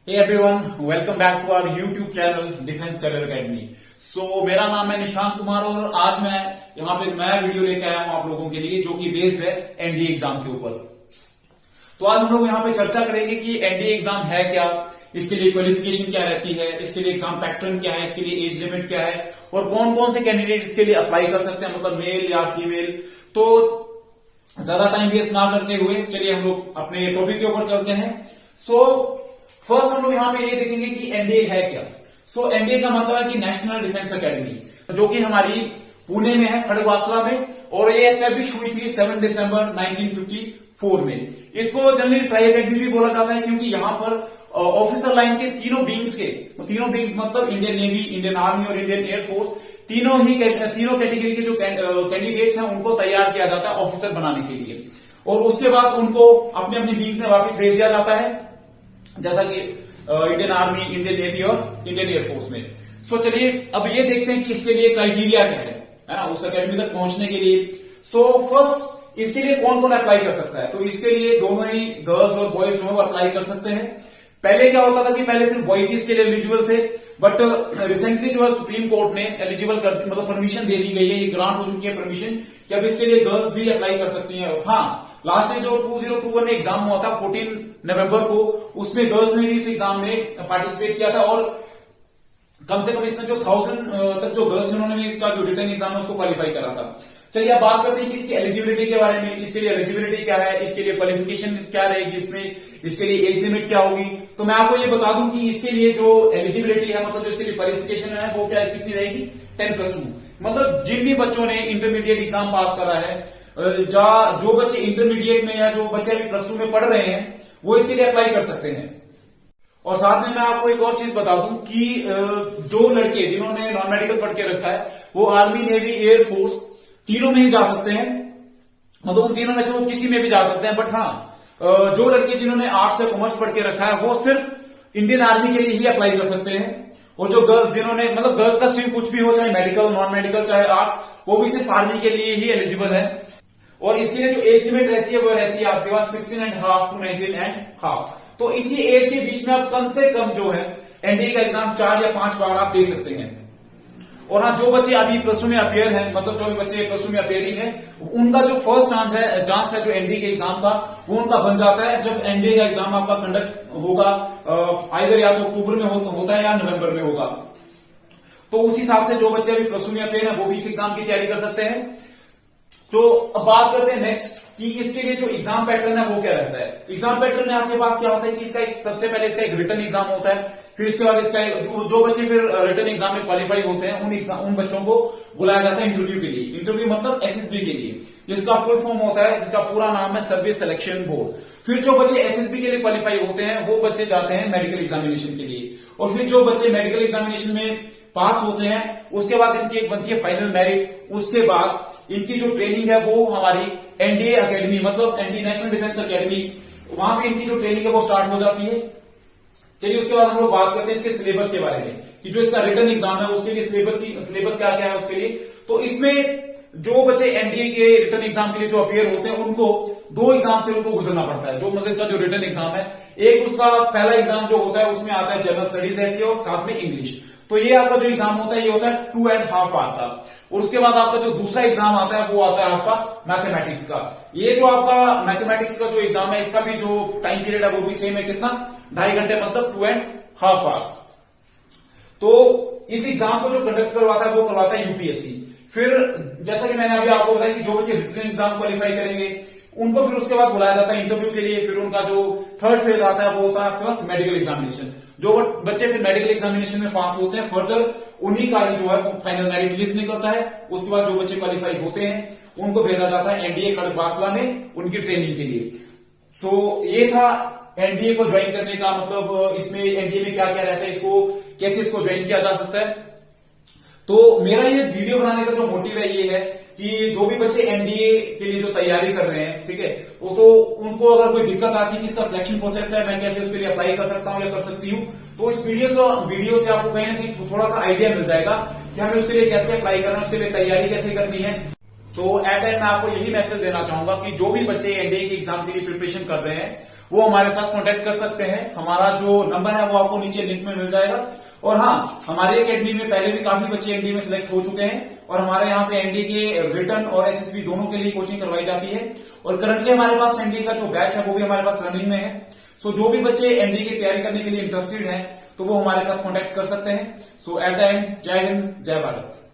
Hey everyone, welcome back to our YouTube channel defence career academy. मेरा नाम है निशांत कुमार और आज मैं यहाँ पे नया वीडियो लेके आया हूँ आप लोगों के लिए जो कि बेस्ड है एनडीए एग्जाम के ऊपर। तो आज हम लोग यहाँ पे चर्चा करेंगे कि एनडीए एग्जाम है क्या, इसके लिए क्वालिफिकेशन क्या रहती है, इसके लिए एग्जाम पैटर्न क्या है, इसके लिए एज लिमिट क्या है और कौन कौन से कैंडिडेट इसके लिए अप्लाई कर सकते हैं, मतलब मेल या फीमेल। तो ज्यादा टाइम वेस्ट ना करते हुए चलिए हम लोग अपने टॉपिक के ऊपर चलते हैं। फर्स्ट हम लोग यहाँ पे ये देखेंगे कि एनडीए है क्या। एनडीए का मतलब है कि नेशनल डिफेंस अकेडमी, जो कि हमारी पुणे में है, खड़गवासला में, और ये एस्टैब्लिश हुई थी 7 दिसंबर 1954 में। इसको जनरली ट्राई अकेडमी भी बोला जाता है क्योंकि यहाँ पर ऑफिसर लाइन के तीनों विंग्स मतलब इंडियन नेवी, इंडियन आर्मी और इंडियन एयरफोर्स, तीनों कैटेगरी के जो कैंडिडेट्स हैं उनको तैयार किया जाता है ऑफिसर बनाने के लिए, और उसके बाद उनको अपने अपने विंग्स में वापस भेज दिया जाता है, जैसा कि इंडियन आर्मी, इंडियन नेवी और इंडियन एयरफोर्स में। चलिए अब ये देखते हैं कि इसके लिए क्राइटेरिया क्या है ना, उस अकेडमी तक पहुंचने के लिए। फर्स्ट इसके लिए कौन कौन अप्लाई कर सकता है, तो इसके लिए दोनों ही गर्ल्स और बॉयज दोनों अप्लाई कर सकते हैं। पहले क्या होता था कि पहले सिर्फ बॉयज इसके लिए एलिजिबल थे, बट रिसेंटली जो है सुप्रीम कोर्ट ने एलिजिबल कर मतलब परमिशन दे दी गई है, ये ग्रांट हो चुकी है परमिशन कि अब इसके लिए गर्ल्स भी अप्लाई कर सकती हैं। हाँ, लास्ट में जो 2021 में एग्जाम हुआ था 14 नवंबर को, उसमें गर्ल्स ने भी इस एग्जाम में पार्टिसिपेट किया था और कम से कम इसमें जो 1000 तक जो गर्ल्स उन्होंने भी इसका जो रिटर्न एग्जाम है उसको क्वालिफाई करा था। चलिए अब बात करते हैं कि इसकी एलिजिबिलिटी के बारे में। इसके लिए एलिजिबिलिटी क्या है, इसके लिए क्वालिफिकेशन क्या रहेगी, इसमें इसके लिए एज लिमिट क्या होगी। तो मैं आपको ये बता दूं कि इसके लिए जो एलिजिबिलिटी है, मतलब जो इसके लिए क्वालिफिकेशन है वो क्या कितनी रहेगी, 10+2। मतलब जिन भी बच्चों ने इंटरमीडिएट एग्जाम पास करा है, जो बच्चे इंटरमीडिएट में या जो बच्चे अभी +2 में पढ़ रहे हैं, वो इसके लिए अप्लाई कर सकते हैं। और साथ में मैं आपको एक और चीज बता दूं कि जो लड़के जिन्होंने नॉन मेडिकल पढ़ के रखा है वो आर्मी, नेवी, एयरफोर्स तीनों में ही जा सकते हैं, मतलब उन तीनों में से वो किसी में भी जा सकते हैं। बट हाँ, जो लड़के जिन्होंने आर्ट्स या कॉमर्स पढ़ के रखा है वो सिर्फ इंडियन आर्मी के लिए ही अप्लाई कर सकते हैं, और जो गर्ल्स जिन्होंने मतलब गर्ल्स का स्ट्रीम कुछ भी हो, चाहे मेडिकल, नॉन मेडिकल, चाहे आर्ट्स, वो भी सिर्फ आर्मी के लिए ही एलिजिबल है। और इसके लिए जो एज लिमिट रहती है वो रहती है आपके पास 16.5 to 19.5। तो इसी एज के बीच में आप कम से कम जो है एनडीए का एग्जाम 4 या 5 बार आप दे सकते हैं। और हाँ, जो बच्चे अभी +2 में अपियर हैं, मतलब जो भी बच्चे +2 में अपियरिंग है, उनका जो फर्स्ट चांस है जो एनडीए के एग्जाम का, वो उनका बन जाता है जब एनडीए का एग्जाम आपका कंडक्ट होगा, आइदर या तो अक्टूबर में होता है या नवंबर में होगा। तो उस हिसाब से जो बच्चे अभी +2 में अपियर है वो भी इस एग्जाम की तैयारी कर सकते हैं। तो अब बात करते हैं नेक्स्ट कि इसके लिए जो एग्जाम पैटर्न है वो क्या रहता है। एग्जाम पैटर्न में आपके पास क्या होता है कि इसका सबसे पहले इसका एक रिटन एग्जाम होता है, फिर इसके बाद इसका जो बच्चे फिर रिटन एग्जाम में क्वालिफाई होते हैं उन बच्चों को बुलाया जाता है इंटरव्यू के लिए। इंटरव्यू मतलब एसएसबी के लिए, जिसका फुल फॉर्म होता है, जिसका पूरा नाम है सर्विस सिलेक्शन बोर्ड। फिर जो बच्चे एसएसबी के लिए क्वालिफाई होते हैं वो बच्चे जाते हैं मेडिकल एग्जामिनेशन के लिए, और फिर जो बच्चे मेडिकल एग्जामिनेशन में पास होते हैं उसके बाद इनकी एक बनती है फाइनल मेरिट। उसके बाद इनकी जो ट्रेनिंग है वो हमारी एनडीए अकेडमी मतलब एनडीए नेशनल डिफेंस अकेडमी, वहां पे इनकी जो ट्रेनिंग है वो स्टार्ट हो जाती है। चलिए उसके बाद हम लोग बात करते हैं इसके सिलेबस के बारे में कि जो इसका रिटन एग्जाम है उसके लिए सिलेबस क्या क्या है उसके लिए। तो इसमें जो बच्चे एनडीए के रिटन एग्जाम के लिए जो अपियर होते हैं उनको 2 एग्जाम से उनको गुजरना पड़ता है। जो मतलब इसका जो रिटन एग्जाम है, एक उसका पहला एग्जाम जो होता है उसमें आता है जनरल स्टडीज रहती है और साथ में इंग्लिश। तो ये आपका जो एग्जाम होता है ये होता है 2.5 आवर का। और उसके बाद आपका जो दूसरा एग्जाम आता है वो आता है आपका मैथमेटिक्स का। ये जो आपका मैथमेटिक्स का जो एग्जाम है इसका भी जो टाइम पीरियड है वो भी सेम है, कितना, 2.5 घंटे, मतलब 2.5 आवर्स। तो इस एग्जाम को जो कंडक्ट करवाता है वो करवाता है यूपीएससी। फिर जैसा कि मैंने अभी आपको बताया कि जो बच्चे रिटन एग्जाम क्वालिफाई करेंगे उनको फिर उसके बाद बुलाया जाता है इंटरव्यू के लिए। फिर उनका जो थर्ड फेज आता है वो होता है आपके पास मेडिकल एग्जामिनेशन। जो बच्चे फिर मेडिकल एग्जामिनेशन में पास होते हैं फर्दर उन्हीं का ही जो है फाइनल मेरिट लिस्ट निकलता है। उसके बाद जो बच्चे क्वालिफाई होते हैं उनको भेजा जाता है एनडीए खड़गवासला में उनकी ट्रेनिंग के लिए। ये था एनडीए को ज्वाइन करने का मतलब, इसमें एनडीए में क्या क्या रहता है, इसको कैसे इसको ज्वाइन किया जा सकता है। तो मेरा ये वीडियो बनाने का जो मोटिव है ये है कि जो भी बच्चे एनडीए के लिए जो तैयारी कर रहे हैं, ठीक है, वो तो उनको अगर कोई दिक्कत आती है कि इसका सिलेक्शन प्रोसेस है, मैं कैसे उसके लिए अप्लाई कर सकता हूं या कर सकती हूं, तो इस वीडियो से आपको कहीं ना कहीं थोड़ा सा आइडिया मिल जाएगा कि हमें उसके लिए कैसे अप्लाई करना है, उसके लिए तैयारी कैसे करनी है। एट एंड मैं आपको यही मैसेज देना चाहूंगा कि जो भी बच्चे एनडीए के एग्जाम के लिए प्रिपरेशन कर रहे हैं वो हमारे साथ कांटेक्ट कर सकते हैं। हमारा जो नंबर है वो आपको नीचे लिंक में मिल जाएगा। और हाँ, हमारे एकेडमी में पहले भी काफी बच्चे एनडीए में सिलेक्ट हो चुके हैं और हमारे यहाँ पे एनडीए के रिटन और एसएसबी दोनों के लिए कोचिंग करवाई जाती है। और करंटली हमारे पास एनडीए का जो बैच है वो भी हमारे पास रनिंग में है। सो जो भी बच्चे एनडीए की तैयारी करने के लिए इंटरेस्टेड हैं तो वो हमारे साथ कॉन्टेक्ट कर सकते हैं। सो एट द एंड, जय हिंद, जय भारत।